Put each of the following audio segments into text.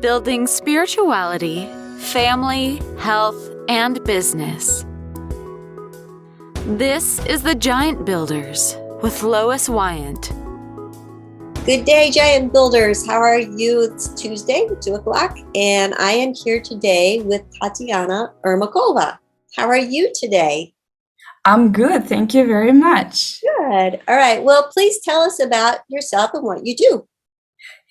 building spirituality, family, health, and business. This is the Giant Builders with Lois Wyant. Good day, Giant Builders. How are you? It's Tuesday, 2 o'clock, and I am here today with Tatiana Ermakova. How are you today? I'm good. Thank you very much. Good. All right. Well, please tell us about yourself and what you do.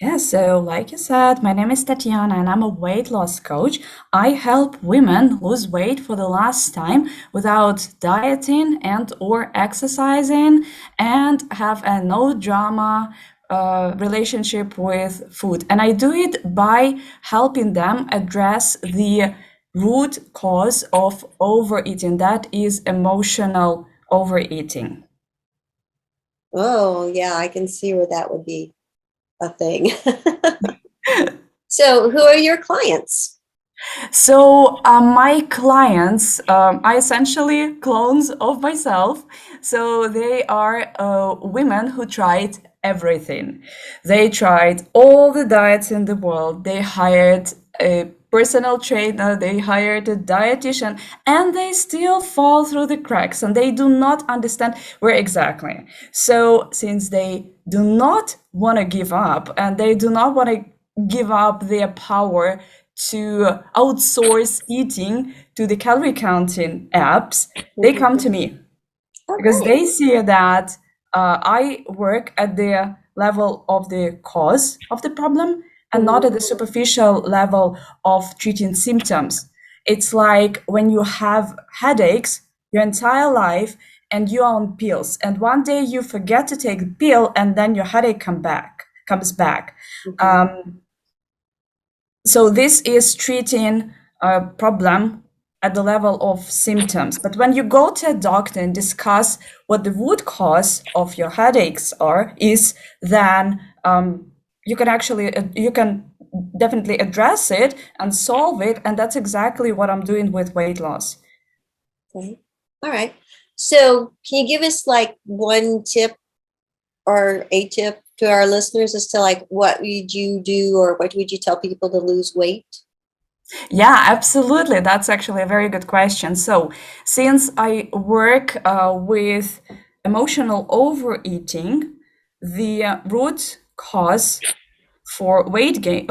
Yeah, so like you said, my name is Tatiana and I'm a weight loss coach. I help women lose weight for the last time without dieting and or exercising and have a no drama relationship with food. And I do it by helping them address the root cause of overeating, that is emotional overeating. Oh, yeah, I can see where that would be a thing. So who are your clients? So my clients are essentially clones of myself. So they are women who tried everything. They tried all the diets in the world. They hired a personal trainer, they hired a dietitian, and they still fall through the cracks and they do not understand where exactly. So since they do not want to give up and they do not want to give up their power to outsource eating to the calorie counting apps, they come to me because they see that I work at the level of the cause of the problem and not at the superficial level of treating symptoms. It's like when you have headaches your entire life and you're on pills, and one day you forget to take the pill and then your headache comes back. So this is treating a problem at the level of symptoms. But when you go to a doctor and discuss what the root cause of your headaches is, then you can definitely address it and solve it. And that's exactly what I'm doing with weight loss. Okay. All right. So can you give us like one tip or a tip to our listeners as to like what would you do or what would you tell people to lose weight? Yeah, absolutely. That's actually a very good question. So since I work with emotional overeating, the root cause for weight gain,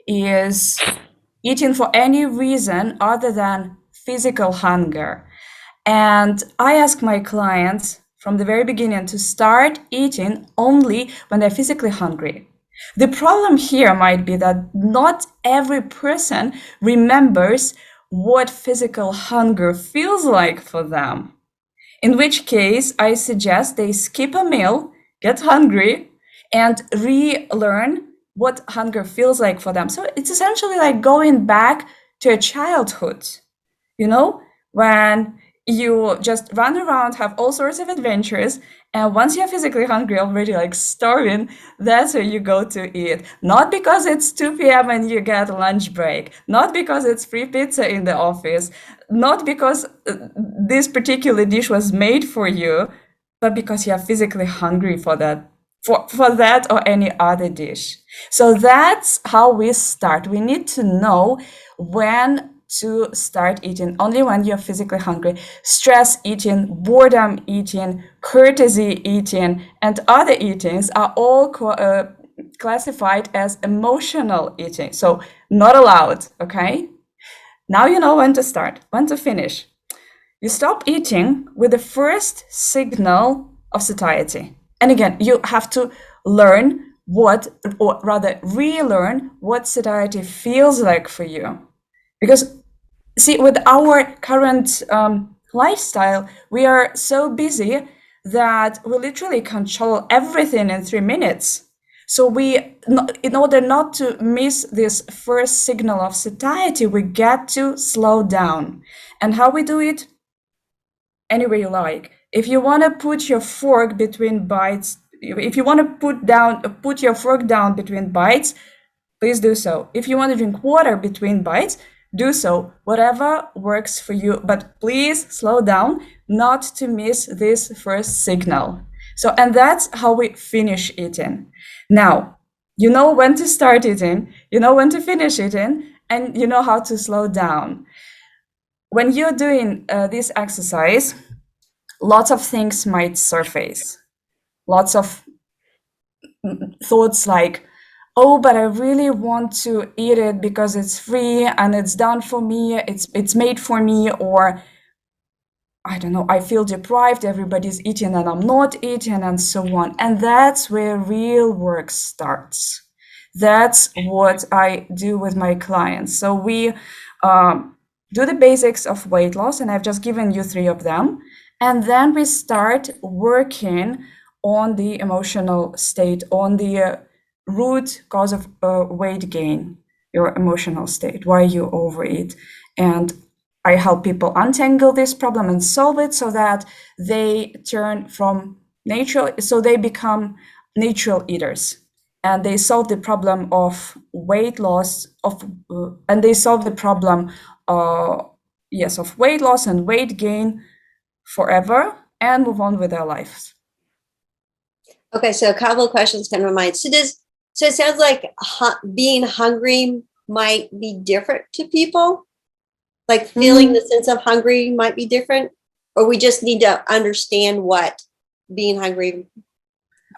is eating for any reason other than physical hunger. And I ask my clients from the very beginning to start eating only when they're physically hungry. The problem here might be that not every person remembers what physical hunger feels like for them. In which case, I suggest they skip a meal, get hungry, and relearn what hunger feels like for them. So it's essentially like going back to a childhood, when you just run around, have all sorts of adventures, and once you're physically hungry, already like starving, that's where you go to eat. Not because it's 2 p.m. and you get a lunch break, not because it's free pizza in the office, not because this particular dish was made for you, but because you're physically hungry for that, for that or any other dish. So that's how we start. We need to know when to start eating, only when you're physically hungry. Stress eating, boredom eating, courtesy eating, and other eatings are all classified as emotional eating. So not allowed, okay? Now you know when to start, when to finish. You stop eating with the first signal of satiety. And again, you have to learn or rather relearn what satiety feels like for you. Because, see, with our current lifestyle, we are so busy that we literally control everything in 3 minutes. So in order not to miss this first signal of satiety, we get to slow down. And how we do it? Any way you like. If you want to put your fork between bites, if you want to put your fork down between bites, please do so. If you want to drink water between bites, do so. Whatever works for you, but please slow down, not to miss this first signal. So, and that's how we finish eating. Now, You know when to start eating, you know when to finish eating, and you know how to slow down. When you're doing this exercise, lots of things might surface. Lots of thoughts like, oh, but I really want to eat it because it's free and it's done for me, it's made for me, or I don't know, I feel deprived, everybody's eating and I'm not eating, and so on. And that's where real work starts. That's what I do with my clients. So we do the basics of weight loss, and I've just given you 3 of them. And then we start working on the emotional state, on the root cause of weight gain, your emotional state, why you overeat. And I help people untangle this problem and solve it so that they turn from natural, so they become natural eaters, and they solve the problem of weight loss and they solve the problem, yes, of weight loss and weight gain forever, and move on with their lives. Okay, so a couple of questions come to mind. So it sounds like being hungry might be different to people. Like feeling the sense of hungry might be different, or we just need to understand what being hungry.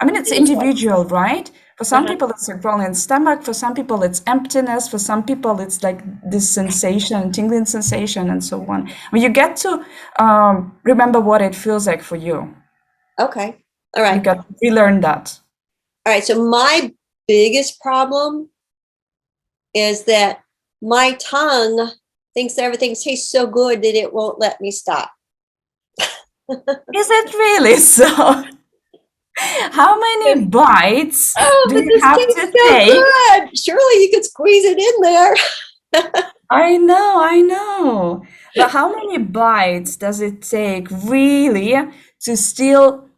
I mean, it's individual, right? For some people, it's a growling stomach. For some people, it's emptiness. For some people, it's like this sensation, tingling sensation, and so on. When you get to remember what it feels like for you. Okay. All right. You got to relearn that. All right. So my biggest problem is that my tongue thinks everything tastes so good that it won't let me stop. Is it really so? How many bites do you have to take? Good. Surely you could squeeze it in there. I know. But how many bites does it take really to still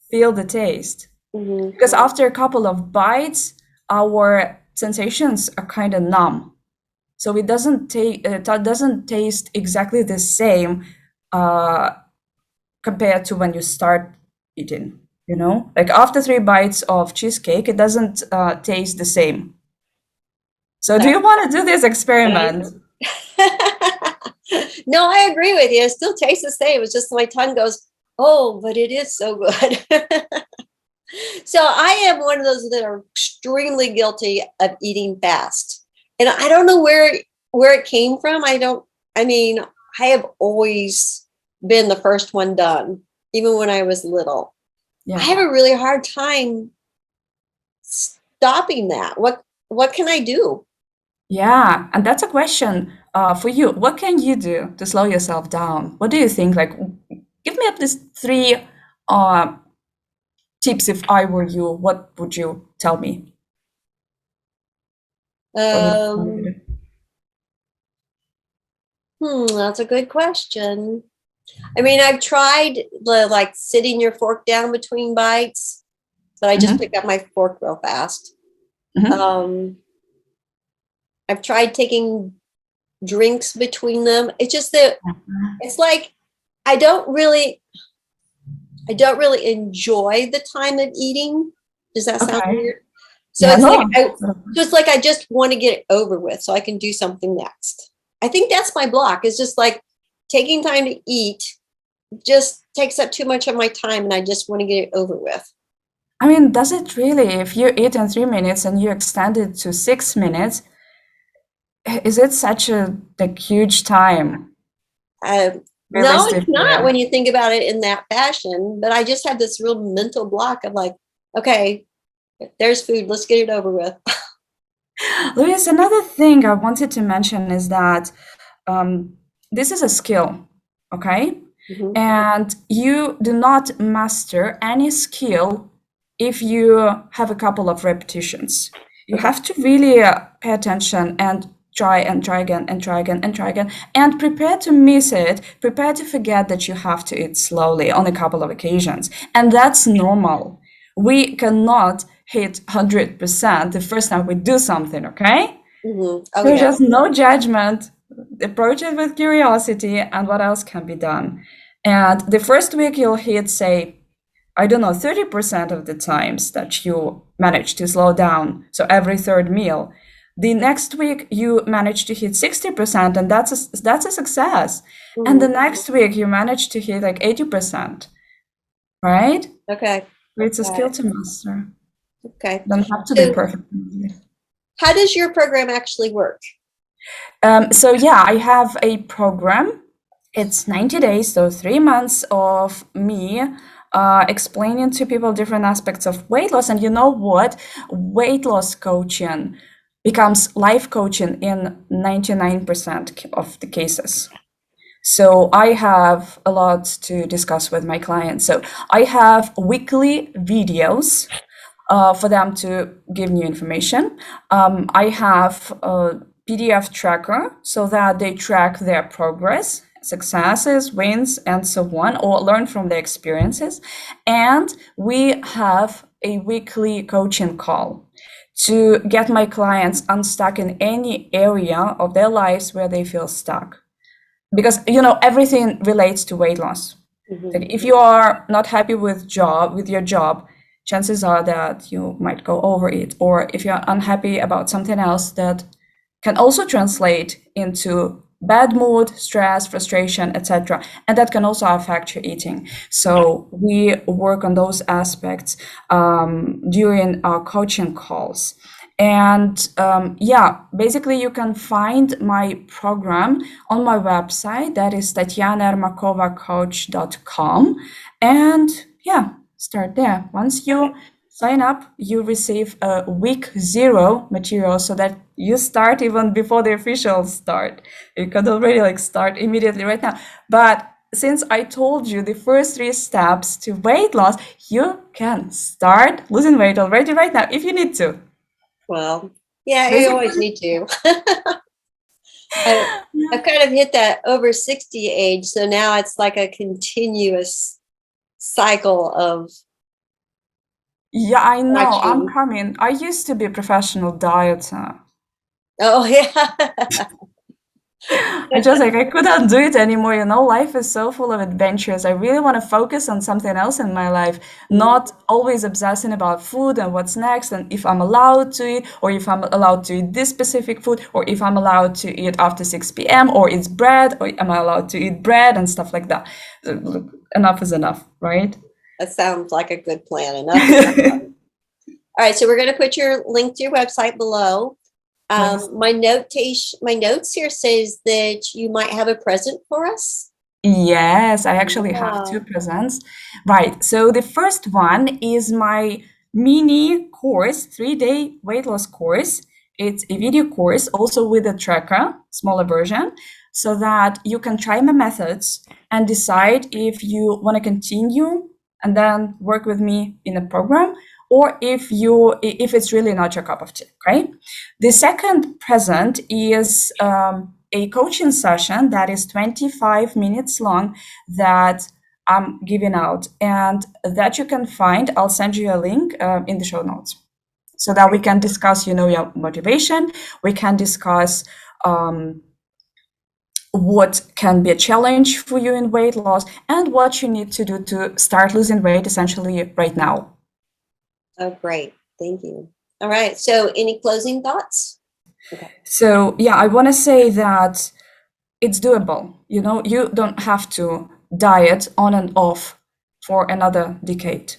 feel the taste? Because after a couple of bites, our sensations are kind of numb. So it doesn't taste exactly the same compared to when you start eating, you know? Like after 3 bites of cheesecake, it doesn't taste the same. So do you want to do this experiment? No, I agree with you. It still tastes the same. It's just my tongue goes, oh, but it is so good. So I am one of those that are extremely guilty of eating fast. And I don't know where it came from. I mean, I have always been the first one done, even when I was little. Yeah. I have a really hard time stopping that. What can I do? Yeah, and that's a question for you. What can you do to slow yourself down? What do you think? Like, give me at least 3 tips. If I were you, what would you tell me? That's a good question. I mean, I've tried like sitting your fork down between bites, but I just pick up my fork real fast. I've tried taking drinks between them. It's just that it's like I don't really enjoy the time of eating. Does that sound weird? So it's like I just want to get it over with so I can do something next. I think that's my block. It's just like taking time to eat just takes up too much of my time, and I just want to get it over with. I mean, does it really? If you eat in 3 minutes and you extend it to 6 minutes, is it such a huge time? No, it's not when you think about it in that fashion. But I just have this real mental block of like, okay, there's food. Let's get it over with. Louise, another thing I wanted to mention is that this is a skill, okay? And you do not master any skill if you have a couple of repetitions. You have to really pay attention and try again and prepare to miss it, prepare to forget that you have to eat slowly on a couple of occasions. And that's normal. We cannot hit 100% the first time we do something, okay? There's just no judgment. Approach it with curiosity and what else can be done. And the first week you'll hit, say, I don't know, 30% of the times that you manage to slow down, so every third meal, the next week you manage to hit 60%, and that's a success. And the next week you manage to hit like 80%, right? Okay. It's a Got skill it. to master. Okay. Don't have to be So perfect. how does your program actually work? So yeah, I have a program. It's 90 days, so 3 months of me explaining to people different aspects of weight loss. And you know what? Weight loss coaching becomes life coaching in 99% of the cases. So I have a lot to discuss with my clients. So I have weekly videos for them to give new information. I have a PDF tracker so that they track their progress, successes, wins, and so on, or learn from their experiences. And we have a weekly coaching call to get my clients unstuck in any area of their lives where they feel stuck. Because, everything relates to weight loss. Like if you are not happy with your job, chances are that you might go overeat. Or if you're unhappy about something else, that can also translate into bad mood, stress, frustration, etc. And that can also affect your eating. So we work on those aspects during our coaching calls. And basically you can find my program on my website. That is tatianaermakovacoach.com. And start there. Once you sign up, you receive a week 0 material so that you start even before the official start. You can already start immediately right now. But since I told you the first 3 steps to weight loss, you can start losing weight already right now if you need to. Well, yeah, you Basically, always need to. I've kind of hit that over 60 age, so now it's like a continuous cycle of yeah, I know. I'm watching. coming. I used to be a professional dieter. Oh yeah. I just I couldn't do it anymore. Life is so full of adventures. I really want to focus on something else in my life, not always obsessing about food and what's next and if I'm allowed to eat, or if I'm allowed to eat this specific food, or if I'm allowed to eat after 6 p.m., or it's bread, or am I allowed to eat bread and stuff like that. So, look, enough is enough, right? That sounds like a good plan. Enough is enough. All right, so we're going to put your link to your website below. My notes here says that you might have a present for us. Yes, I actually have 2 presents. Right. So the first one is my mini course, 3-day weight loss course. It's a video course also with a tracker, smaller version, so that you can try my methods and decide if you want to continue and then work with me in a program, or if it's really not your cup of tea, right? The second present is a coaching session that is 25 minutes long that I'm giving out, and that you can find. I'll send you a link in the show notes so that we can discuss, your motivation. We can discuss what can be a challenge for you in weight loss and what you need to do to start losing weight essentially right now. Oh, great. Thank you. All right. So any closing thoughts? Okay. So, I want to say that it's doable. You don't have to diet on and off for another decade.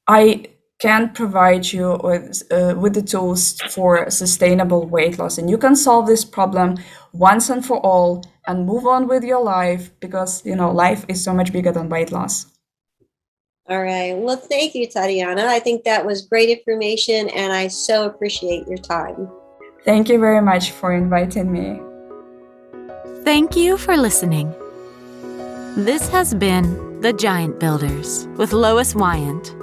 I can provide you with the tools for sustainable weight loss, and you can solve this problem once and for all and move on with your life, because life is so much bigger than weight loss. All right. Well, thank you, Tatiana. I think that was great information, and I so appreciate your time. Thank you very much for inviting me. Thank you for listening. This has been The Giant Builders with Lois Wyant.